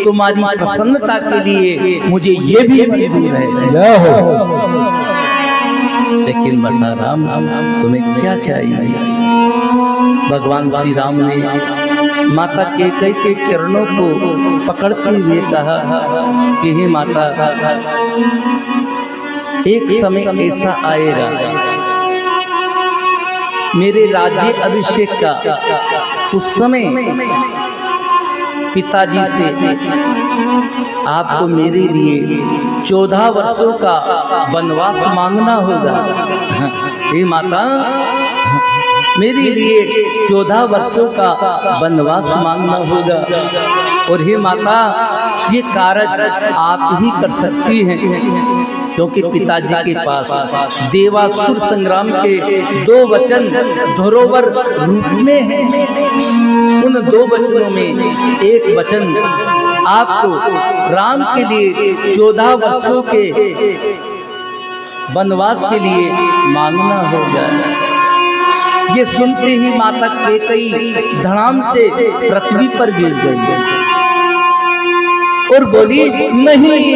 तुम्हारी प्रसन्नता के लिए मुझे ये भी मंजूर है। जय हो। लेकिन बता राम, तुम्हें क्या चाहिए? भगवान श्री राम ने माता कैकेयी के चरणों को पकड़ते हुए कहा कि हे माता, एक समय ऐसा आएगा मेरे राज्य अभिषेक का, उस समय पिताजी से आपको मेरे लिए 14 वर्षों का वनवास मांगना होगा। हे माता, मेरे लिए 14 वर्षों का वनवास मांगना होगा। और हे माता, ये कार्य आप ही कर सकती हैं, क्योंकि पिताजी के पास देवासुर संग्राम के 2 वचन धरोहर रूप में हैं। उन 2 वचनों में एक वचन आपको राम के लिए 14 वर्षों के वनवास के लिए मांगना होगा। ये सुनते ही माता कैकेयी धड़ाम से पृथ्वी पर गिर गई और बोली, नहीं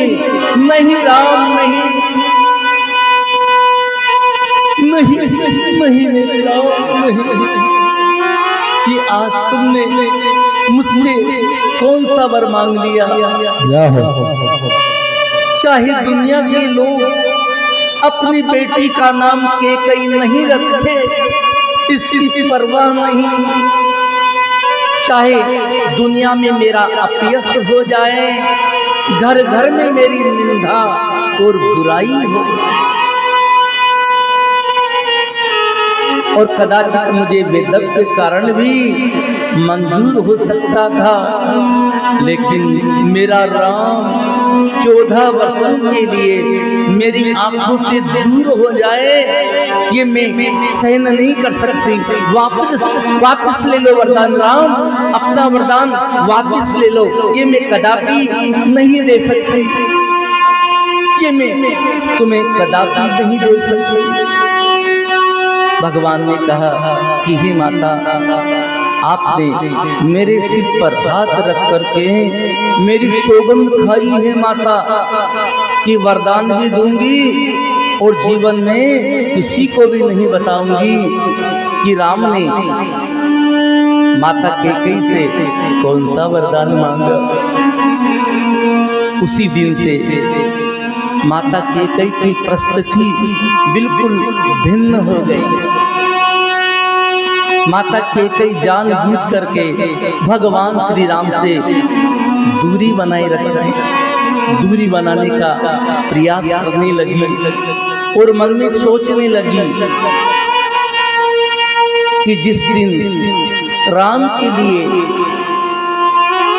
नहीं राम, नहीं नहीं नहीं मेरे राम, नहीं। ये आज तुमने मुझसे कौन सा वर मांग लिया? चाहे दुनिया के लोग अपनी बेटी का नाम कैकेयी नहीं रखे, इसकी परवाह नहीं। चाहे दुनिया में मेरा अपयश हो जाए, घर घर में मेरी निंदा और बुराई हो, और कदाचित मुझे वेदक के कारण भी मंजूर हो सकता था, लेकिन मेरा राम 14 वर्षों के लिए मेरी आंखों से दूर हो जाए, ये मैं सहन नहीं कर सकती। वापस ले लो वरदान राम, अपना वरदान वापस ले लो। ये मैं कदापि नहीं दे सकती, ये मैं तुम्हें कदापि नहीं दे सकती। भगवान ने कहा कि हे माता, आपने मेरे सिर पर हाथ रख करके मेरी सौगंध खाई है माता, कि वरदान भी दूंगी और जीवन में किसी को भी नहीं बताऊंगी कि राम ने माता कैकेयी से कौन सा वरदान मांगा। उसी दिन से माता कैकेयी की परिस्थिति बिल्कुल भिन्न हो गई। माता कैकेयी जानबूझ करके भगवान श्री राम से दूरी बनाए रखने, दूरी बनाने का प्रयास करने लगी और मन में सोचने लगी कि जिस दिन राम के लिए,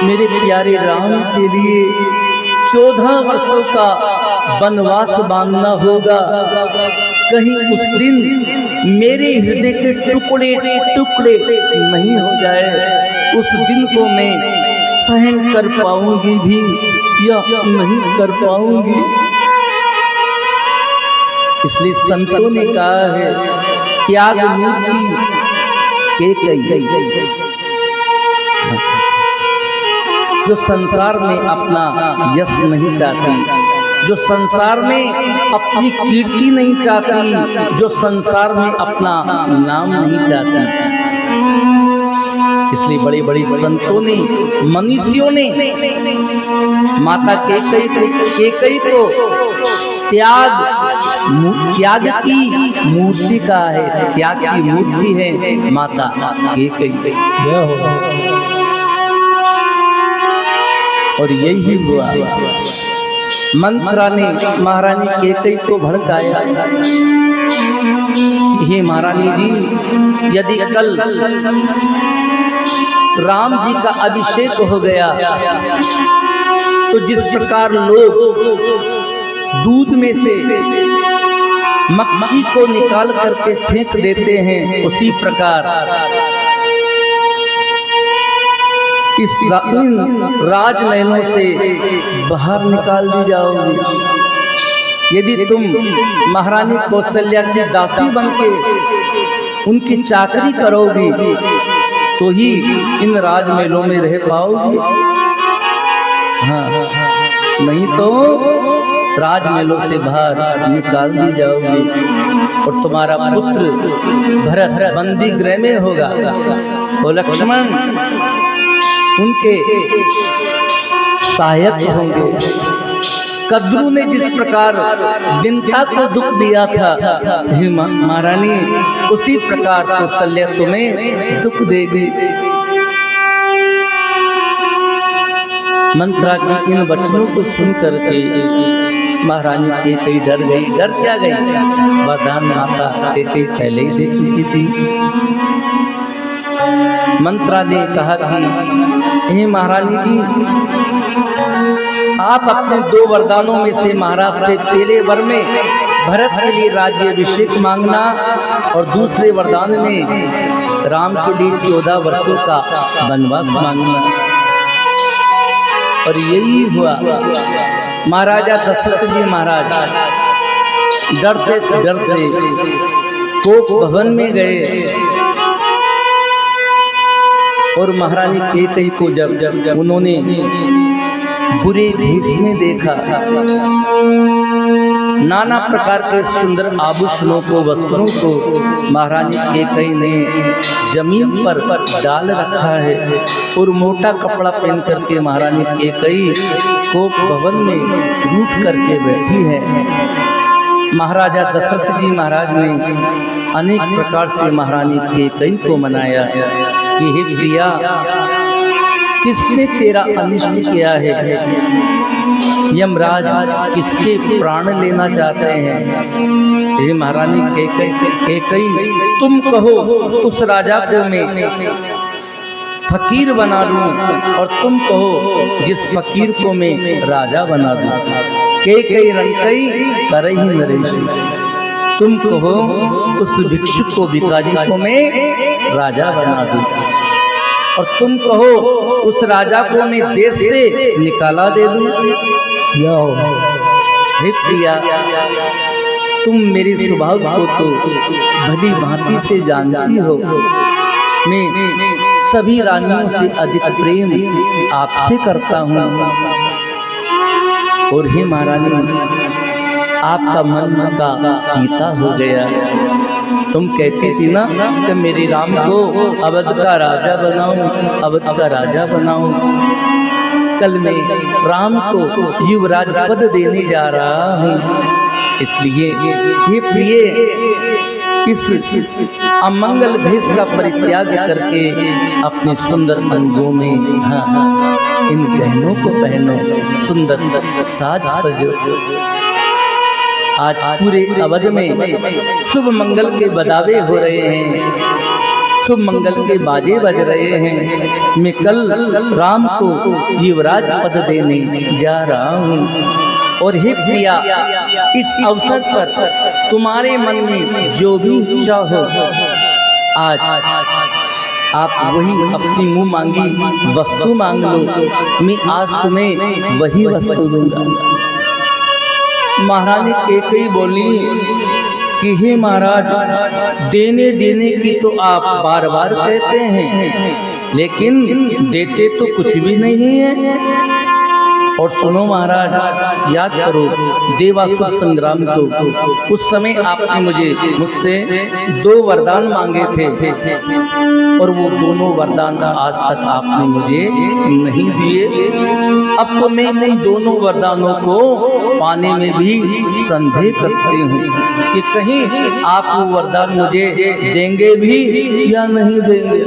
मेरे प्यारे राम के लिए 14 वर्षों का वनवास मांगना होगा, कहीं उस दिन मेरे हृदय के टुकड़े टुकड़े नहीं हो जाए। उस दिन को मैं सहन कर पाऊंगी भी या नहीं कर पाऊंगी। इसलिए संतों ने कहा है, त्याग मूर्ति कैकेयी, जो संसार में अपना यश नहीं चाहती, जो संसार में अपनी कीर्ति नहीं चाहती, जो संसार में अपना नाम नहीं चाहती। इसलिए बड़े बड़े संतों ने, मनीषियों ने माता कैकेयी को त्याग की मूर्ति का है, त्याग की मूर्ति है माता कैकेयी। और यही हुआ। मंत्रा ने महारानी कैकेयी को भड़काया, हे महारानी जी, यदि कल राम जी का अभिषेक हो गया तो जिस प्रकार लोग दूध में से मक्खी को निकाल करके फेंक देते हैं, उसी प्रकार इन राजनयनों से बाहर निकाल दी जाओगी। यदि तुम महारानी कौशल्या की दासी बनके उनकी चाकरी करोगी तो ही इन राजमहलों में रह पाओगी। नहीं तो राजमहलों से बाहर निकाल दी जाओगी और तुम्हारा पुत्र भरत बंदी गृह में होगा। और लक्ष्मण उनके सहायक होंगे। कद्रू ने जिस प्रकार दिनता को दुख दिया था, हे महारानी, उसी प्रकार कौशल्या तुम्हें दुख देगी। मंत्रा के इन वचनों को सुनकर के महारानी कैकेयी डर गई। डर क्या गई? वरदान माता कैकेयी पहले ही दे चुकी थी। मंत्रा ने कहा कि हे महारानी जी, आप अपने 2 वरदानों में से महाराज से पहले वर में भरत के लिए राज्याभिषेक मांगना और दूसरे वरदान में राम के लिए 14 वर्षों का वनवास मांगना। और यही हुआ। महाराजा दशरथ जी महाराज डरते डरते कोप भवन में गए और महारानी कैकेयी को जब उन्होंने बुरे भेष में देखा, नाना प्रकार के सुंदर आभूषणों को, वस्त्रों को महारानी कैकेयी ने जमीन पर डाल रखा है और मोटा कपड़ा पहन करके महारानी कैकेयी को भवन में रूठ करके बैठी है। महाराजा दशरथ जी महाराज ने अनेक प्रकार से महारानी कैकेयी को मनाया कि हे प्रिया, किसने तेरा अनिष्ट किया है? यमराज किसके प्राण लेना चाहते हैं? हे महारानी कैकेयी, तुम कहो उस राजा को मैं फकीर बना दूं और तुम कहो जिस फकीर को मैं राजा बना दूं। कैकेयी रंकई करहि नरेश, तुम कहो उस भिक्षुक को, भिखारी को मैं राजा बना दूं और तुम कहो उस राजा को मैं देश से निकाला दे दूं। हे प्रिया, तुम मेरे स्वभाव को तो भली भांति से जानती हो। मैं सभी रानियों से अधिक प्रेम आपसे करता हूँ। और हे महारानी, आपका मन का चीता हो गया। तुम कहती थी ना कि मेरे राम को अवध का राजा बनाऊं, अवध का राजा बनाऊं। कल मैं राम को युवराज पद देने जा रहा हूं। इसलिए ये प्रिय, इस अमंगल भेष का परित्याग करके अपने सुंदर अंगों में इन गहनों को पहनो, सुंदर साज सजो। आज पूरे अवध में शुभ मंगल के बदावे हो रहे हैं, शुभ मंगल के बाजे बज रहे हैं। मैं कल राम को युवराज पद देने जा रहा हूँ। और हे प्रिया, इस अवसर पर तुम्हारे मन में जो भी इच्छा हो, आज आप वही अपनी मुंह मांगी वस्तु मांग लो। मैं आज तुम्हें वही वस्तु दूंगा। महारानी कैकेयी बोली कि हे महाराज, देने देने की तो आप बार बार कहते हैं, लेकिन देते तो कुछ भी नहीं है। और सुनो महाराज, याद करो देवासुर संग्राम को। उस समय आपने मुझसे 2 वरदान मांगे थे और वो दोनों वरदान आज तक आपने मुझे नहीं दिए। अब तो मैं इन दोनों वरदानों को पाने में भी संदेह करती हूँ कि कहीं आप वो वरदान मुझे देंगे भी या नहीं देंगे।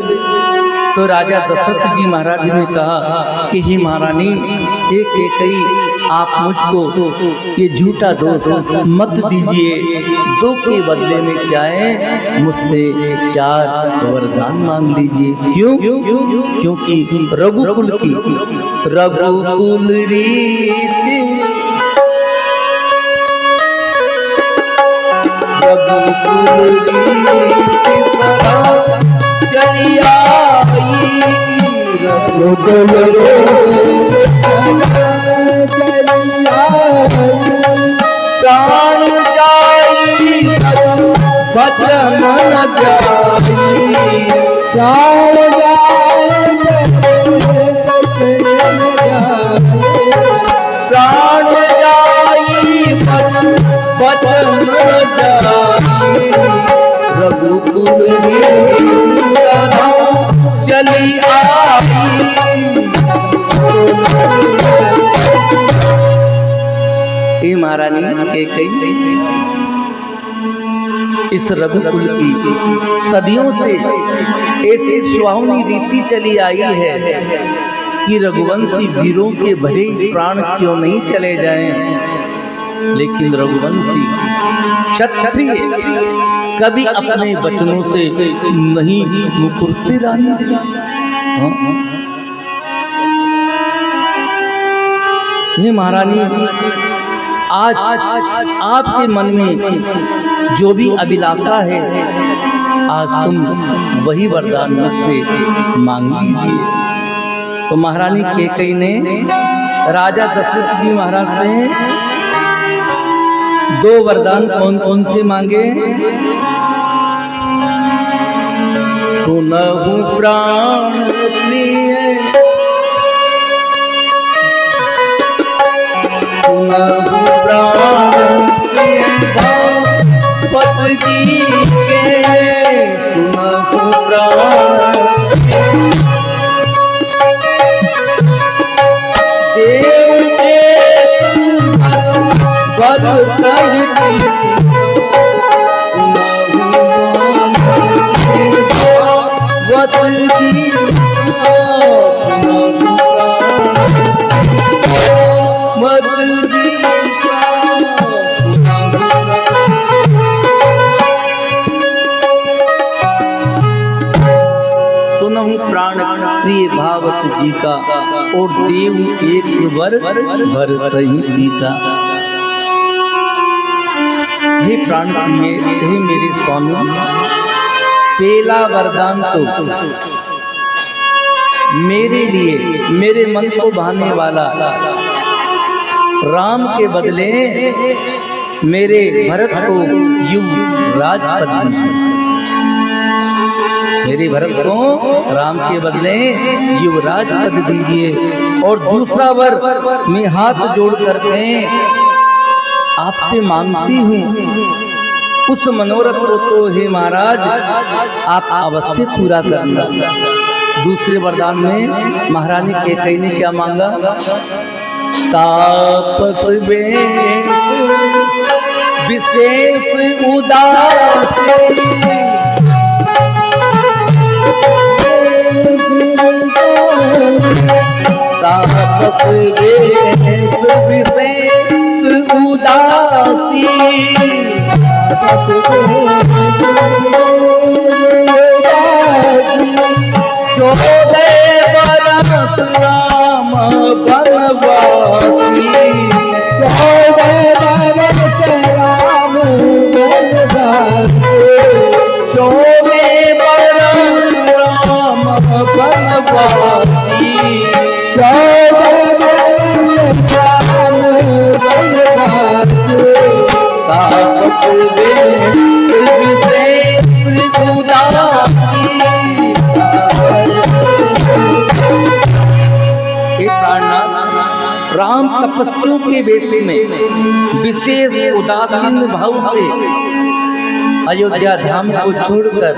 तो राजा दशरथ जी महाराज ने कहा कि हे महारानी कैकेयी, आप मुझको ये झूठा दोष मत दीजिए। 2 के बदले में चाहे मुझसे 4 वरदान मांग लीजिए। क्यों? क्योंकि रघुकुल की रघुकुल रीति, रघुकुल रीति चलिया प्राण जाई बचन न जाई, प्राण जाई प्राण महारानी कैकेयी इस रघुकुल की सदियों से ऐसी सुहावनी रीति चली आई है कि रघुवंशी वीरों के भले प्राण क्यों नहीं चले जाएं, लेकिन रघुवंशी क्षत्रिय कभी अपने वचनों से नहीं मुकरते रानी जी। हे महारानी, आज आपके मन में जो भी अभिलाषा है, आज तुम वही वरदान मुझसे मांग लीजिए। तो महारानी कैकेयी ने राजा दशरथ जी महाराज से 2 वरदान कौन कौन से मांगे? सुनहु प्राण प्रिय, सुनहु प्राण प्रिय भगवती के, सुनहु प्राण देव के बल कहती, सुनहु प्राण प्रिय भावत जी का, और देव एक वर भरतहि दीता। हे प्राण प्रिय, हे मेरे स्वामी, पहला वरदान तो मेरे लिए, मेरे मन को भाने वाला राम के बदले मेरे भरत को युवराज पद दीजिए। मेरे भरत को राम के बदले युवराज पद दीजिए। और दूसरा वर मैं हाथ जोड़ करके आपसे मांगती हूँ, उस मनोरथ को तो हे महाराज आप अवश्य पूरा करना। दूसरे वरदान में महारानी कैकेयी ने क्या मांगा? तापस बेश विशेष उदासी, तापस बेश विशेष उदासी, चौदह बरस राम बनवासी, 14 बरस राम बनवासी, 14 बरस राम बनवासी, 14 बरस राम बनवासी, तापस विशेष उदासी। राम तपस्वियों के वेश में विशेष उदासीन भाव से अयोध्या धाम को छोड़कर,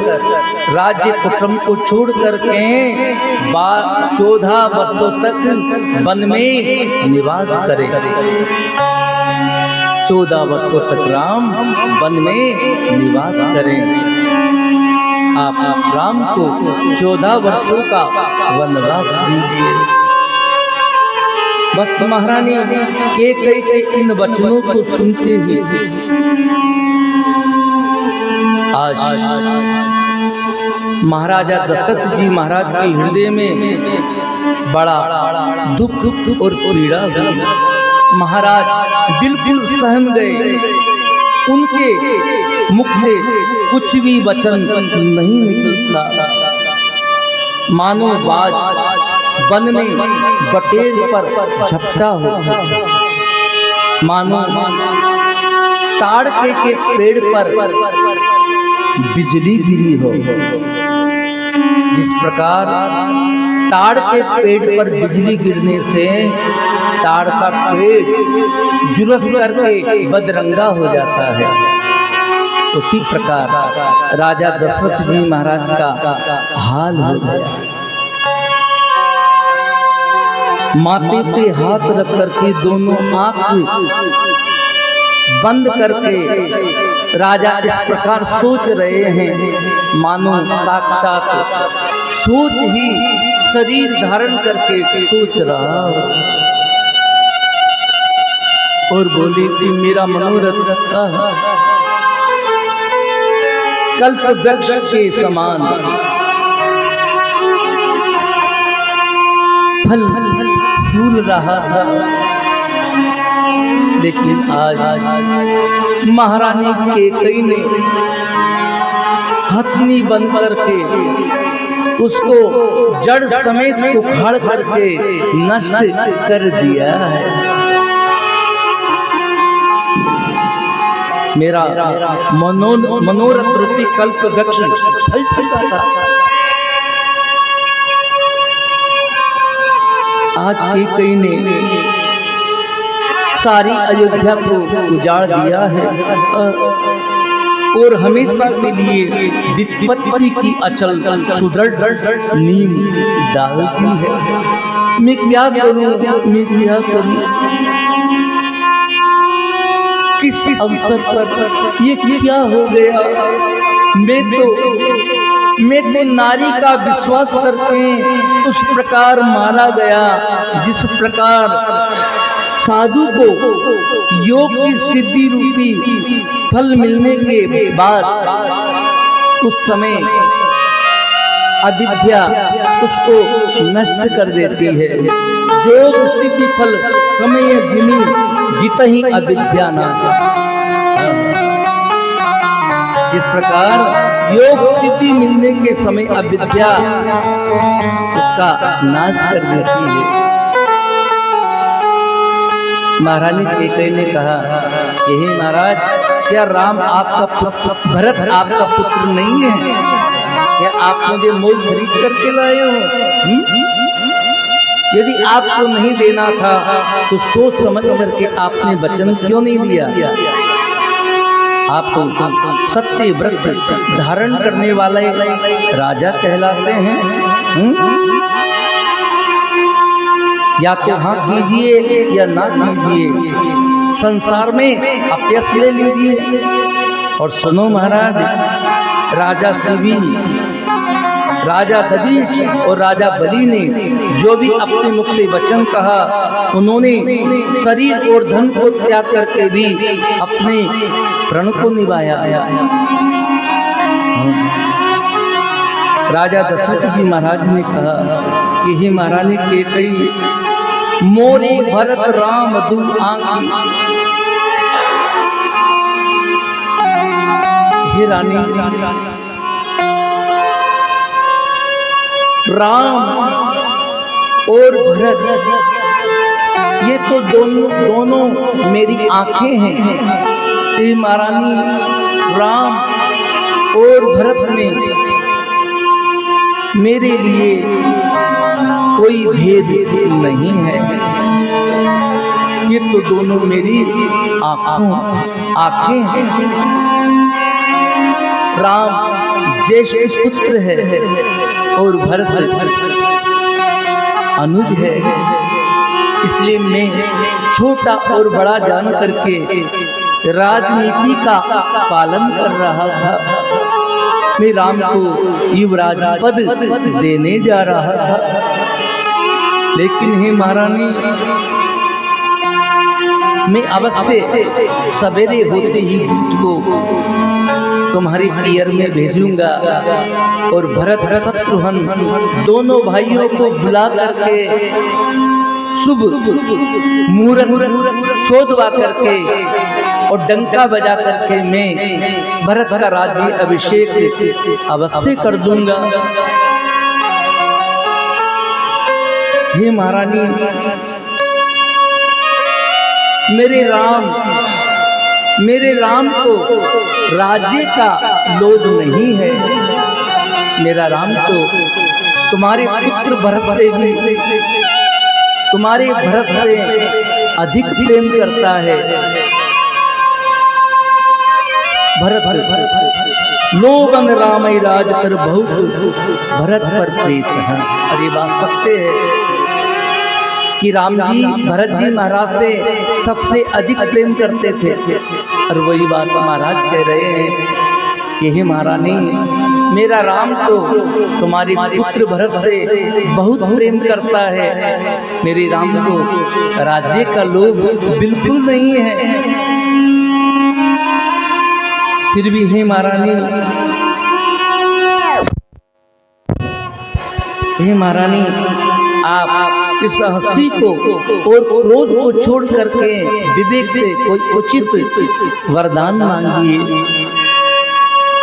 राज्य कुटुंब को छोड़ करके 14 वर्षों तक वन में निवास करे। 14 वर्षों तक राम वन में निवास करें। आप राम को 14 वर्षों का वनवास दीजिए। बस महारानी कैकेयी के इन वचनों को सुनते ही आज महाराजा दशरथ जी महाराज के हृदय में बड़ा दुख और पीड़ा हुई। महाराज बिल्कुल सहम गए। उनके मुख से कुछ भी वचन नहीं निकलता, मानो बाज वन में बटेर पर झपटा हो, मानो ताड़के के पेड़ पर बिजली गिरी हो। जिस प्रकार ताड़ के पेड़ पर बिजली गिरने से ताड़ का पेड़ झुलस करके बदरंगा हो जाता है, उसी प्रकार राजा दशरथ जी महाराज का हाल हो गया। माथे पे हाथ रख करके दोनों आंख बंद करके राजा इस प्रकार सोच रहे हैं मानो साक्षात सोच ही शरीर धारण करके सोच रहा और बोले कि मेरा मनोरथ कल्प वृक्ष के समान फल फूल रहा था, लेकिन आज महारानी कैकेयी ने हथनी बन करके उसको जड़ समेत उखाड़ करके नष्ट कर दिया है। मेरा मनोरथ रूपी कल्प वृक्ष फल चुका था, आज कैकेयी ने सारी अयोध्या को उजाड़ दिया है और हमेशा के लिए विपत्ति की अचल सुदृढ़ नींव डाल दी है। मैं क्या करूं, मैं क्या करूं? किस अवसर पर ये क्या हो गया? मैं तो नारी का विश्वास करके उस प्रकार मारा गया जिस प्रकार साधु को योग की सिद्धि रूपी फल मिलने के बाद उस समय अविद्या उसको नष्ट कर देती है। योग सिद्धि फल समय जिनी जित ही अविद्या नाश। जिस प्रकार योग सिद्धि मिलने के समय अविद्या उसका नाश कर देती है। महारानी कैकेयी ने कहा कि हे महाराज, क्या राम आपका पुत्र, भरत आपका पुत्र नहीं है? क्या आप मुझे मोल खरीद करके लाए हो? यदि आपको नहीं देना था तो सोच समझ करके आपने वचन क्यों नहीं दिया? आप तो सत्य व्रत धारण करने वाले राजा कहलाते हैं। या तो हाँ कीजिए या ना कीजिए, संसार में अपयश ले लीजिए। और सुनो महाराज, राजा शिवी, राजा दधीच और राजा बलि ने जो भी अपने मुख से वचन कहा, उन्होंने शरीर और धन को त्याग करके भी अपने प्रण को निभाया। राजा दशरथ जी महाराज ने कहा कि हे महारानी कैकेयी, मोरी भरत राम दू आंखी। हे रानी, राम और भरत ये तो दोनों मेरी आंखें हैं। हे महारानी, राम और भरत ने मेरे लिए कोई भेद नहीं है। ये तो दोनों मेरी आंखें हैं। राम ज्येष्ठ पुत्र है और भरत अनुज है, इसलिए मैं छोटा और बड़ा जान करके राजनीति का पालन कर रहा था। मैं राम को युवराज पद देने जा रहा था, लेकिन हे महारानी, मैं अवश्य सवेरे होते ही दूत को तुम्हारी पियर में भेजूंगा और भरत शत्रुघ्न दोनों भाइयों को बुला करके शुभ मुहूर्त सोधवा करके और डंका बजा करके मैं भरत का राज्य अभिषेक अवश्य कर दूंगा। हे महारानी, मेरे राम को राज्य का लोभ नहीं है। मेरा राम तो तुम्हारे पुत्र भरत से भी, तुम्हारे भरत से अधिक प्रेम करता है। भरत लोभन रामई राज कर बहुत भरत पर प्रीत है। अरे बात सत्य है। कि राम जी भरत जी महाराज से सबसे अधिक प्रेम करते थे। और वही बात महाराज कह रहे हैं कि हे महारानी, मेरा राम तो तुम्हारे पुत्र भरत से बहुत प्रेम करता है, मेरे राम को राज्य का लोभ बिल्कुल नहीं है। फिर भी हे महारानी, हे महारानी, आप इस हंसी को और क्रोध को छोड़ करके विवेक से कोई उचित वरदान मांगिए।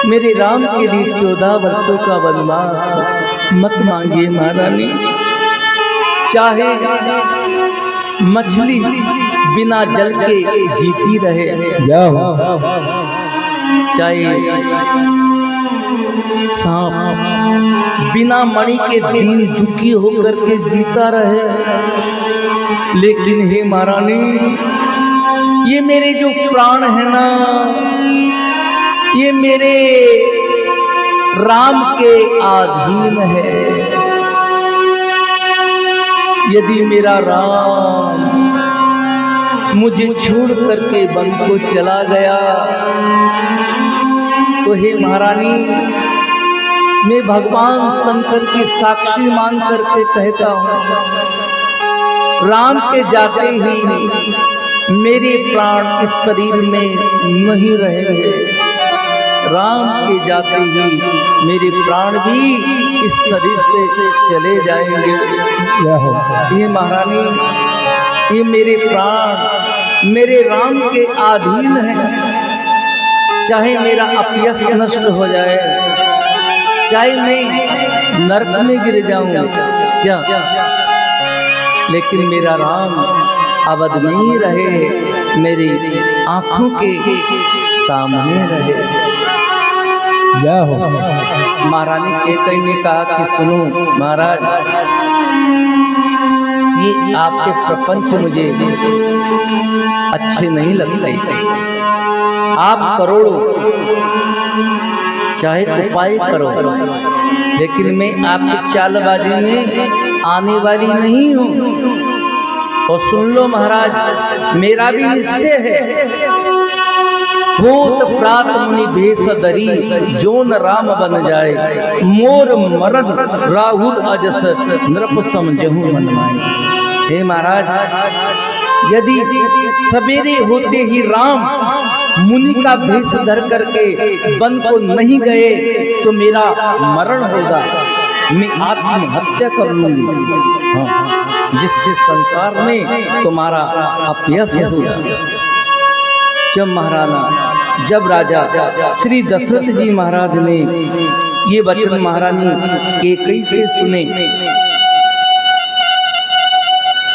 मेरे राम के लिए 14 वर्षों का वनवास मत मांगिए महारानी। चाहे मछली बिना जल के जीती रहे, चाहे सांप बिना मणि के दीन दुखी होकर के जीता रहे, लेकिन हे महारानी, ये मेरे जो प्राण है ना, ये मेरे राम के अधीन है। यदि मेरा राम मुझे छोड़ करके वन को चला गया तो हे महारानी, मैं भगवान शंकर की साक्षी मान करके कहता हूँ, राम के जाते ही मेरे प्राण इस शरीर में नहीं रहेंगे। राम के जाते ही मेरे प्राण भी इस शरीर से चले जाएंगे। ये महारानी, ये मेरे प्राण मेरे राम के अधीन हैं। चाहे मेरा अपयश नष्ट हो जाए, चाहे मैं नरक में गिर जाऊं क्या, लेकिन मेरा राम अवध में ही रहे, मेरी आंखों के सामने रहे। महारानी केकई ने कहा कि सुनो महाराज, ये आपके प्रपंच मुझे अच्छे नहीं लगते। आप करोड़ों चाहे उपाय करो, लेकिन मैं आपकी चालबाजी में आने वाली नहीं हूँ। और सुन लो महाराज, मेरा भी निश्चय है, भूत प्रात मुनि भेष धरी, जोन राम बन जाए, मोर मरद राहुल अजस, नृप समझहु मन माए। हे महाराज, यदि सवेरे होते ही राम मुनि का भेष धर करके वन को नहीं गए तो मेरा मरण होगा, मैं आत्महत्या कर लूंगी, जिससे संसार में तुम्हारा अपयश होगा। जब राजा श्री दशरथ जी महाराज ने ये वचन महारानी केकई से सुने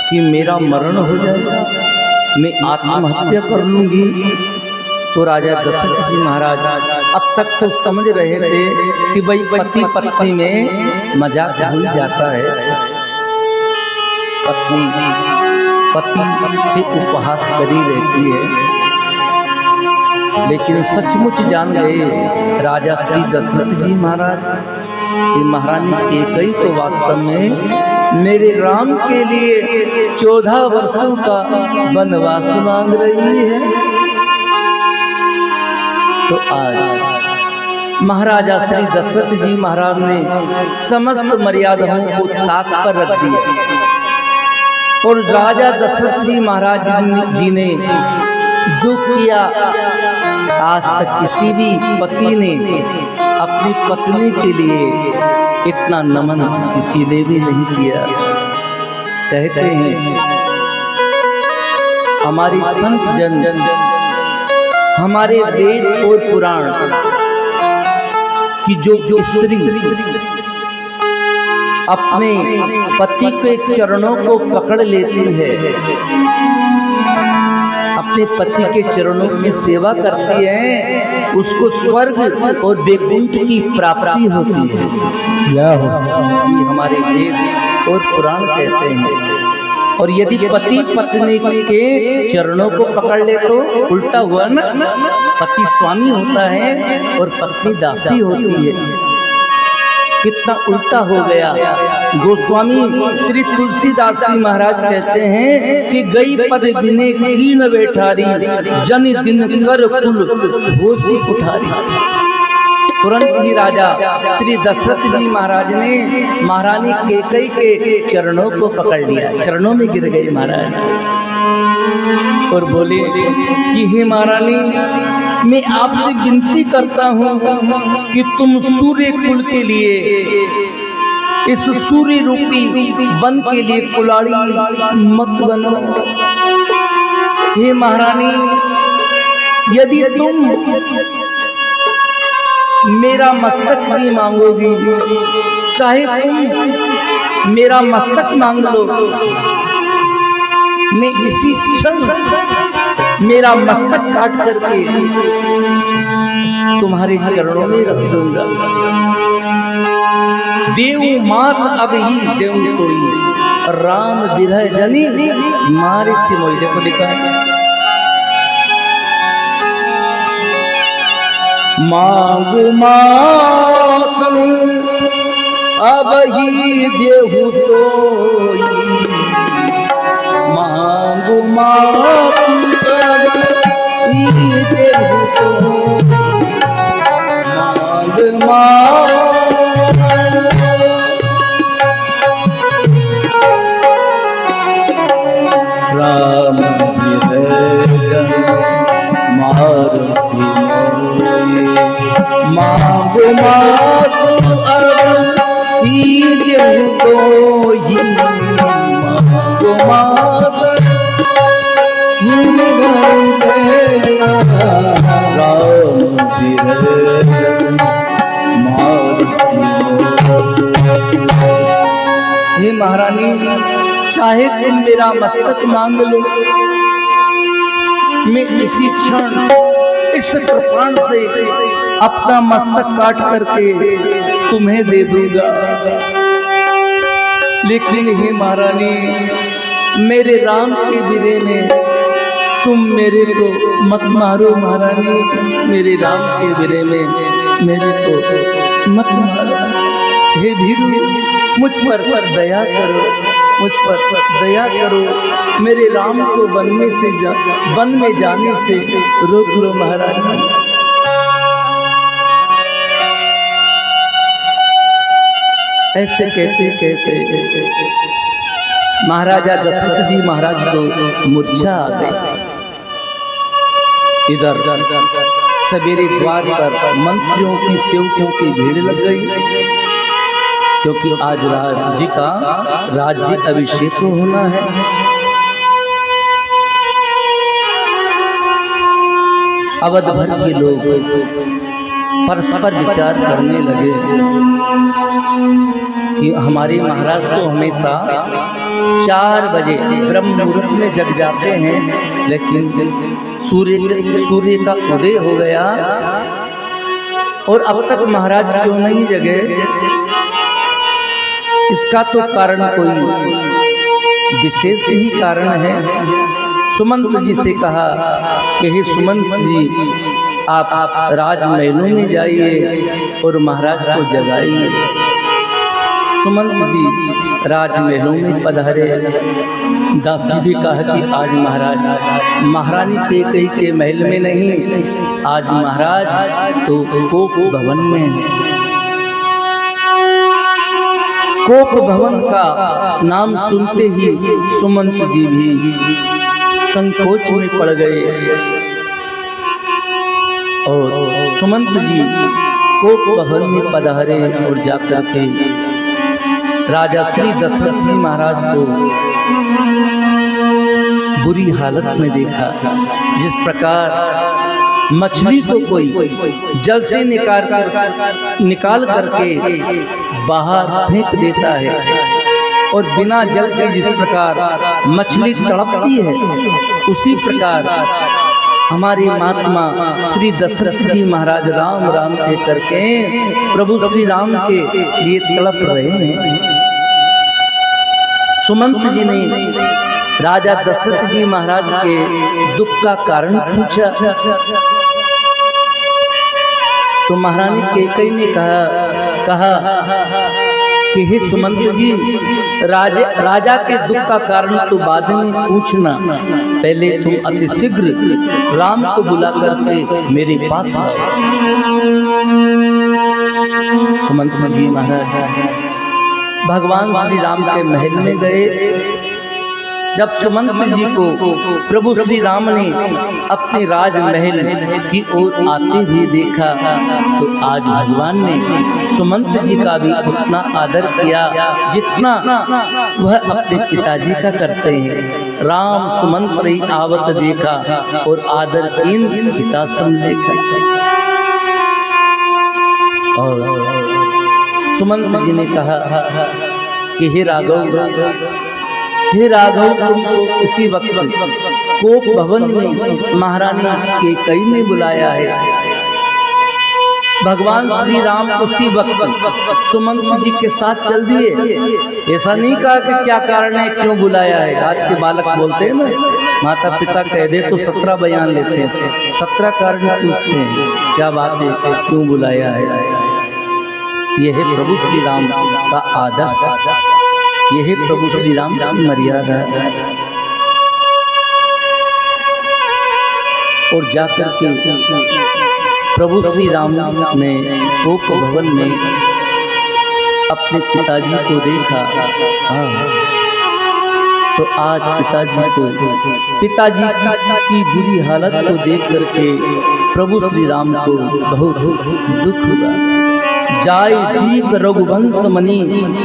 कि मेरा मरण हो जाएगा, मैं आत्महत्या कर लूंगी, तो राजा दशरथ जी महाराज अब तक तो समझ रहे थे कि भाई पति पत्नी में मजाक हो जाता है, पत्नी पति से उपहास करी रहती है, लेकिन सचमुच जान गए राजा श्री दशरथ जी महाराज कि महारानी केकई तो वास्तव में मेरे राम के लिए 14 वर्षों का वनवास मांग रही है। तो आज महाराजा श्री दशरथ जी महाराज ने समस्त मर्यादाओं को ताक पर रख दिया, और राजा दशरथ जी महाराज जी ने जो किया, आज तक किसी भी पति ने अपनी पत्नी के लिए इतना नमन किसी ने भी नहीं किया। कहते हैं हमारी संत जन, हमारे वेद और पुराण की जो स्त्री अपने पति के चरणों को पकड़ लेती है, अपने पति के चरणों की सेवा करती है, उसको स्वर्ग और वैकुंठ की प्राप्ति होती है। ये हमारे वेद और पुराण कहते हैं। और यदि पति पत्नी के चरणों को पकड़ ले तो उल्टा हुआ ना, पति स्वामी होता है और पत्नी दासी होती है। कितना उल्टा हो गया। गोस्वामी श्री तुलसीदास जी महाराज कहते हैं कि गई पद बिने कीन बैठारी, जन दिन कर कुल होशी उठारी। तुरंत ही राजा श्री दशरथ जी महाराज ने महारानी कैकेयी के चरणों को पकड़ लिया, चरणों में गिर गए महाराज और बोले कि हे महारानी, मैं आपसे विनती करता हूँ कि तुम सूर्य कुल के लिए, इस सूर्य रूपी वन के लिए कुलाड़ी मत बनो। हे महारानी, यदि तुम मेरा मस्तक भी मांगोगी, चाहे तुम मेरा मस्तक मांग लो, मैं इसी क्षण मेरा मस्तक काट करके तुम्हारे चरणों में रख दूंगा। देव मात अब ही देव तोई, राम बिरह जनी मारे से मोई। देखो लिखा है, मांग मात अब ही देहु तोई, मांग मात अब ही देहु तोई, मांग मात राम बिरह मारती मांग मात अब ही देहु तोई, मांग मात राम बिरह मारती। हे महारानी, चाहे तुम मेरा मस्तक मांग लो, मैं इसी क्षण इस कृपाण से अपना मस्तक काट करके तुम्हें दे दूंगा। लेकिन हे महारानी, मेरे राम के बिरे में तुम मेरे को मत मारो महारानी, मेरे राम के बिरे में मेरे को मत मारो। हे भीरू, मुझ पर दया करो, मुझ पर दया करो, मेरे राम को वन में जाने से रोक लो महारानी। ऐसे कहते कहते महाराजा दशरथ जी महाराज को मूर्छा आ गई। इधर सवेरे द्वार पर मंत्रियों की सेवकों की भीड़ लग गई, क्योंकि आज राज्य का राज्य अभिषेक होना है। अवध भर के लोग परस्पर विचार करने लगे कि हमारे महाराज तो हमेशा 4 बजे ब्रह्म मुहूर्त में जग जाते हैं, लेकिन सूर्य का उदय हो गया और अब तक महाराज क्यों नहीं जगे। इसका तो कारण कोई विशेष ही कारण है। सुमंत जी से कहा कि हे सुमंत जी, आप राजमहलों में जाइए और महाराज को जगाइए। सुमंत जी राजमहलों में पधारे। दासी भी कहा कि आज महाराज महारानी कैकेयी के महल में नहीं, आज महाराज तो कोप भवन में है। कोप भवन का नाम सुनते ही सुमंत जी भी संकोच में पड़ गए और सुमंत जी कोप भवन में पधारे और जाकर के राजा श्री दशरथ जी महाराज को बुरी हालत में देखा। जिस प्रकार मछली को कोई जल से निकाल करके बाहर फेंक देता है और बिना जल के जिस प्रकार मछली तड़पती है, उसी प्रकार हमारे महात्मा श्री दशरथ जी महाराज राम राम के करके प्रभु श्री राम के लिए तड़प रहे हैं। सुमंत जी ने राजा दशरथ जी महाराज के दुख का कारण पूछा तो महारानी कैकेयी ने कहा कहा कि हे सुमंत जी, राजा के दुख का कारण तो बाद में पूछना, पहले तुम अति शीघ्र राम को बुला करके मेरे पास आओ। सुमंत जी महाराज भगवान श्री राम के महल में गए। जब सुमंत जी को प्रभु श्री राम ने अपने राजमहल की ओर आते हुए देखा, तो आज भगवान ने सुमंत जी का भी उतना आदर किया जितना वह अपने पिताजी का करते हैं। राम सुमंत रही आवत देखा और आदर कीन पिता सम लेखा। और सुमंत जी ने कहा कि हे राघव, तुमको इसी वक्त कोप भवन में महारानी कैकेयी ने बुलाया है। भगवान श्री राम उसी वक्त सुमंत जी के साथ चल दिए। ऐसा नहीं कहा कि क्या कारण है, क्यों बुलाया है। आज के बालक बोलते हैं ना, माता पिता कह दे तो 17 बयान लेते हैं, 17 कारण पूछते हैं, क्या बात है, क्यों बुलाया है। यह है प्रभु श्री राम का आदर्श, यह है प्रभु श्री राम की मर्यादा। और जाकर के प्रभु श्री राम ने कोप भवन में अपने पिताजी को देखा। तो आज पिताजी की बुरी हालत को देख करके प्रभु श्री राम को बहुत दुख हुआ। जाय दीप रघुवंश मणि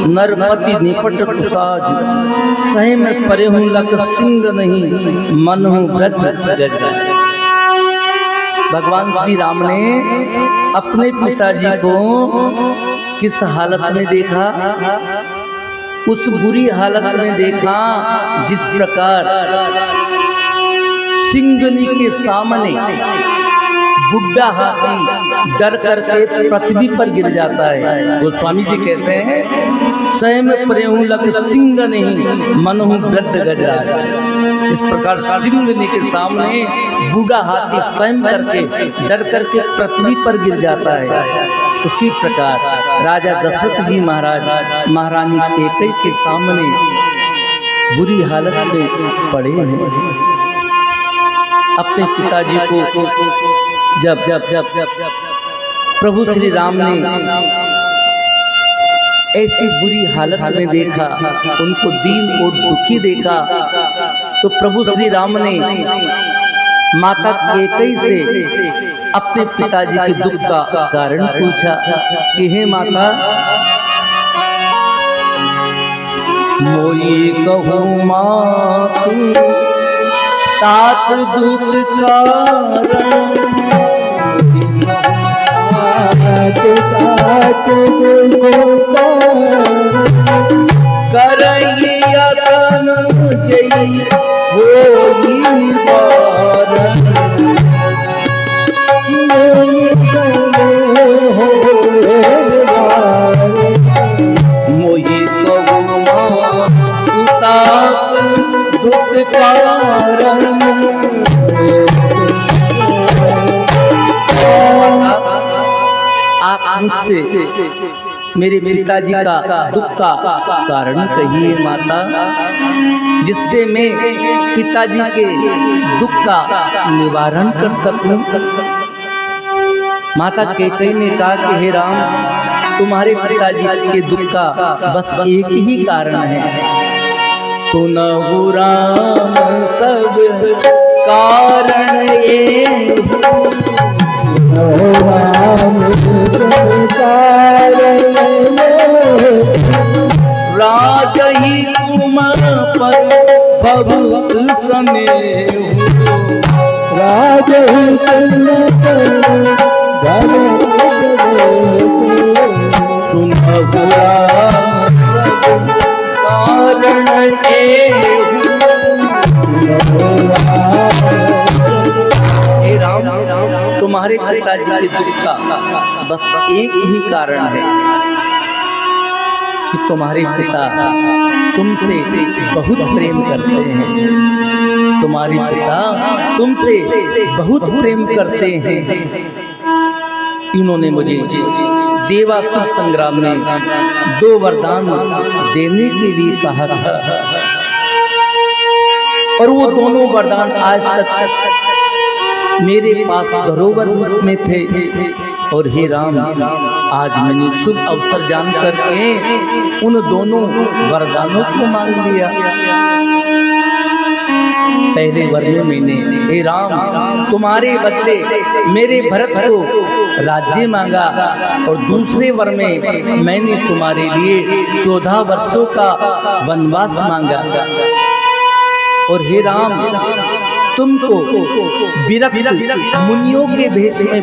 नरपति निपट कुसाज, सह में परे हूँ लख सिंह नहीं मन हूँ वृद्ध गजराज। भगवान श्री राम ने अपने पिताजी को किस हालत में देखा? उस बुरी हालत में देखा जिस प्रकार सिंगनी के सामने बुढ़ा हाथी डर करके पृथ्वी पर गिर जाता है। वो स्वामी जी कहते हैं, स्वयं प्रेहू लख सिंह नहीं मन हूँ वृद्ध गजराज। इस प्रकार सिंगनी के सामने बूढ़ा हाथी स्वयं करके डर करके पृथ्वी पर गिर जाता है। उसी प्रकार राजा दशरथ जी महाराज महारानी कैकेयी के सामने बुरी हालत में पड़े हैं। अपने पिताजी को जब प्रभु श्री राम ने ऐसी बुरी हालत में देखा, उनको दीन और दुखी देखा, तो प्रभु श्री राम ने माता कैकेयी से अपने पिताजी के दुख का कारण पूछा कि हे माता, मोई कहूँ मातु तात दुख कारण, करई अतन जई होई बारन, मोहि कहूँ तात दुख कारण। आप मुझसे मेरे पिताजी का दुख का कारण कहिए माता, जिससे मैं पिताजी के दुख का निवारण कर सकूं। माता कैकेयी ने कहा कि हे राम, तुम्हारे पिताजी के दुख का बस एक ही कारण है। सुनहु राम सब कारण ये, राज ही तुम पर बहुत समय, राज ही तुम सुनहु राम कारण हे राम, तुम्हारे पिताजी के दुख का बस एक ही कारण है कि तुम्हारे पिता तुमसे बहुत प्रेम करते हैं। तुम्हारे पिता तुमसे बहुत प्रेम करते हैं। इन्होंने मुझे देवासुर संग्राम में 2 वरदान देने के लिए कहा था, और वो दोनों वरदान आज तक मेरे पास धरोहर में थे। और हे राम, आज मैंने शुभ अवसर जान करके उन दोनों वरदानों को मांग लिया। पहले वर में मैंने, हे राम, तुम्हारे बदले मेरे भरत को राज्य मांगा, और दूसरे वर में मैंने तुम्हारे लिए 14 वर्षों का वनवास मांगा। और हे राम, तुमको विरक्त मुनियों के भेष में